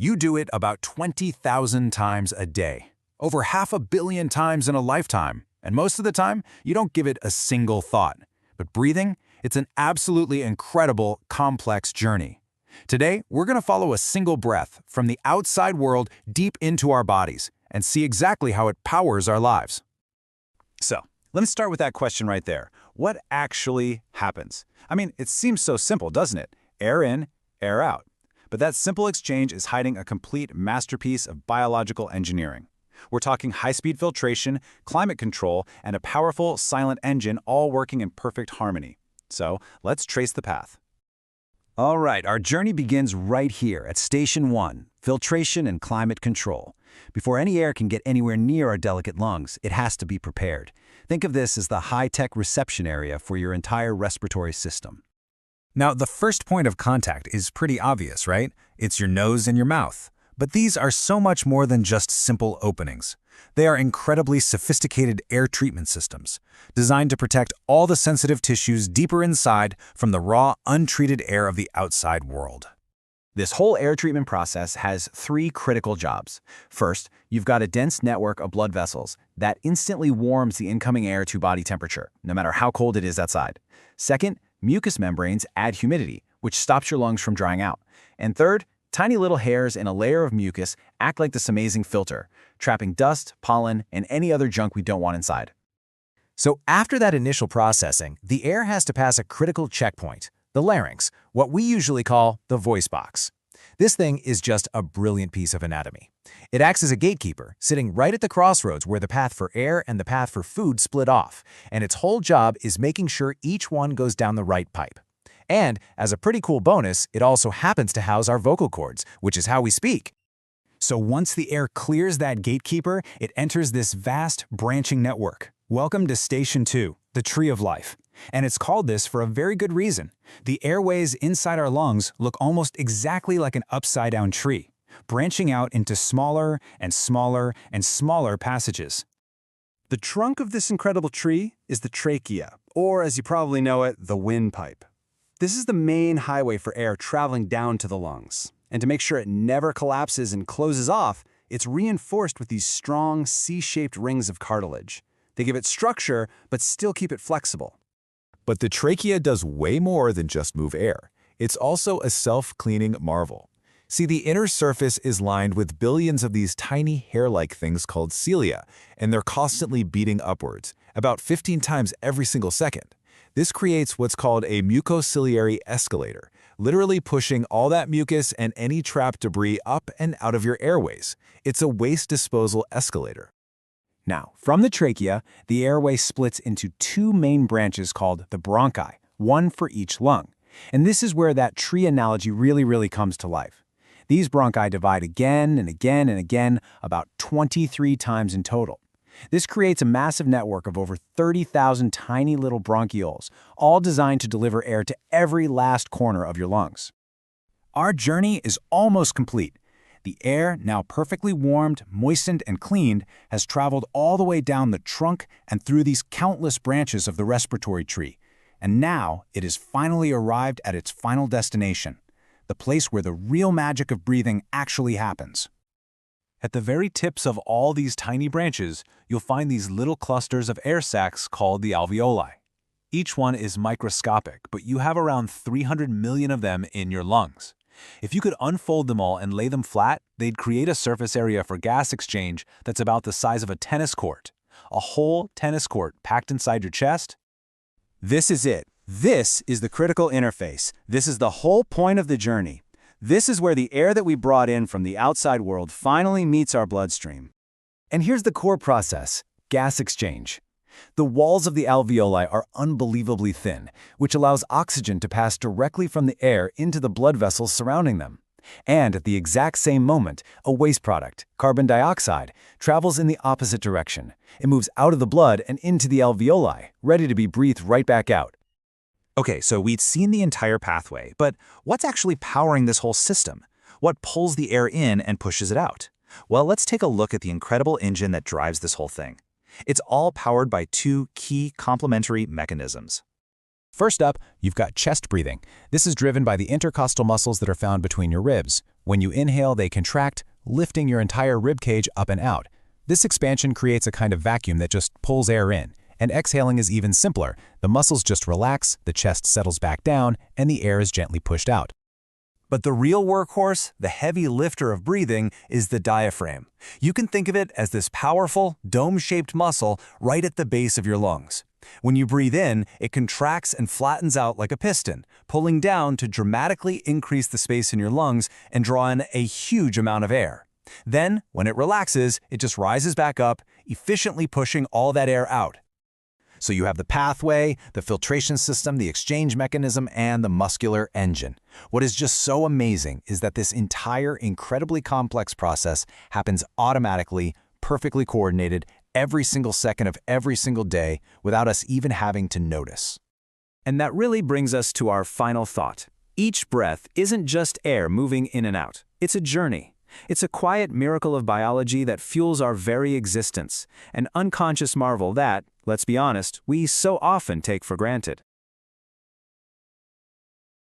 You do it about 20,000 times a day, over 500 million times in a lifetime, and most of the time, you don't give it a single thought. But breathing, it's an absolutely incredible, complex journey. Today, we're going to follow a single breath from the outside world deep into our bodies and see exactly how it powers our lives. So, let's start with that question right there. What actually happens? I mean, it seems so simple, doesn't it? Air in, air out. But that simple exchange is hiding a complete masterpiece of biological engineering. We're talking high-speed filtration, climate control, and a powerful, silent engine all working in perfect harmony. So, let's trace the path. All right, our journey begins right here at Station 1, filtration and climate control. Before any air can get anywhere near our delicate lungs, it has to be prepared. Think of this as the high-tech reception area for your entire respiratory system. Now, the first point of contact is pretty obvious, right? It's your nose and your mouth. But these are so much more than just simple openings. They are incredibly sophisticated air treatment systems, designed to protect all the sensitive tissues deeper inside from the raw, untreated air of the outside world. This whole air treatment process has three critical jobs. First, you've got a dense network of blood vessels that instantly warms the incoming air to body temperature, no matter how cold it is outside. Second, mucous membranes add humidity, which stops your lungs from drying out. And third, tiny little hairs in a layer of mucus act like this amazing filter, trapping dust, pollen, and any other junk we don't want inside. So after that initial processing, the air has to pass a critical checkpoint, the larynx, what we usually call the voice box. This thing is just a brilliant piece of anatomy. It acts as a gatekeeper, sitting right at the crossroads where the path for air and the path for food split off, and its whole job is making sure each one goes down the right pipe. And, as a pretty cool bonus, it also happens to house our vocal cords, which is how we speak. So once the air clears that gatekeeper, it enters this vast, branching network. Welcome to Station 2, the Tree of Life. And it's called this for a very good reason. The airways inside our lungs look almost exactly like an upside-down tree, branching out into smaller and smaller and smaller passages. The trunk of this incredible tree is the trachea, or as you probably know it, the windpipe. This is the main highway for air traveling down to the lungs. And to make sure it never collapses and closes off, it's reinforced with these strong C-shaped rings of cartilage. They give it structure, but still keep it flexible. But the trachea does way more than just move air. It's also a self-cleaning marvel. See, the inner surface is lined with billions of these tiny hair-like things called cilia, and they're constantly beating upwards, about 15 times every single second. This creates what's called a mucociliary escalator, literally pushing all that mucus and any trapped debris up and out of your airways. It's a waste disposal escalator. Now, from the trachea, the airway splits into two main branches called the bronchi, one for each lung. And this is where that tree analogy really comes to life. These bronchi divide again and again and again, about 23 times in total. This creates a massive network of over 30,000 tiny little bronchioles, all designed to deliver air to every last corner of your lungs. Our journey is almost complete. The air, now perfectly warmed, moistened, and cleaned, has traveled all the way down the trunk and through these countless branches of the respiratory tree. And now it has finally arrived at its final destination, the place where the real magic of breathing actually happens. At the very tips of all these tiny branches, you'll find these little clusters of air sacs called the alveoli. Each one is microscopic, but you have around 300 million of them in your lungs. If you could unfold them all and lay them flat, they'd create a surface area for gas exchange that's about the size of a tennis court. A whole tennis court packed inside your chest? This is it. This is the critical interface. This is the whole point of the journey. This is where the air that we brought in from the outside world finally meets our bloodstream. And here's the core process: gas exchange. The walls of the alveoli are unbelievably thin, which allows oxygen to pass directly from the air into the blood vessels surrounding them. And at the exact same moment, a waste product, carbon dioxide, travels in the opposite direction. It moves out of the blood and into the alveoli, ready to be breathed right back out. Okay, so we've seen the entire pathway, but what's actually powering this whole system? What pulls the air in and pushes it out? Well, let's take a look at the incredible engine that drives this whole thing. It's all powered by two key complementary mechanisms. First up, you've got chest breathing. This is driven by the intercostal muscles that are found between your ribs. When you inhale, they contract, lifting your entire rib cage up and out. This expansion creates a kind of vacuum that just pulls air in. And exhaling is even simpler. The muscles just relax, the chest settles back down, and the air is gently pushed out. But the real workhorse, the heavy lifter of breathing, is the diaphragm. You can think of it as this powerful, dome-shaped muscle right at the base of your lungs. When you breathe in, it contracts and flattens out like a piston, pulling down to dramatically increase the space in your lungs and draw in a huge amount of air. Then, when it relaxes, it just rises back up, efficiently pushing all that air out. So you have the pathway, the filtration system, the exchange mechanism, and the muscular engine. What is just so amazing is that this entire incredibly complex process happens automatically, perfectly coordinated, every single second of every single day without us even having to notice. And that really brings us to our final thought. Each breath isn't just air moving in and out. It's a journey. It's a quiet miracle of biology that fuels our very existence, an unconscious marvel that, let's be honest, we so often take for granted.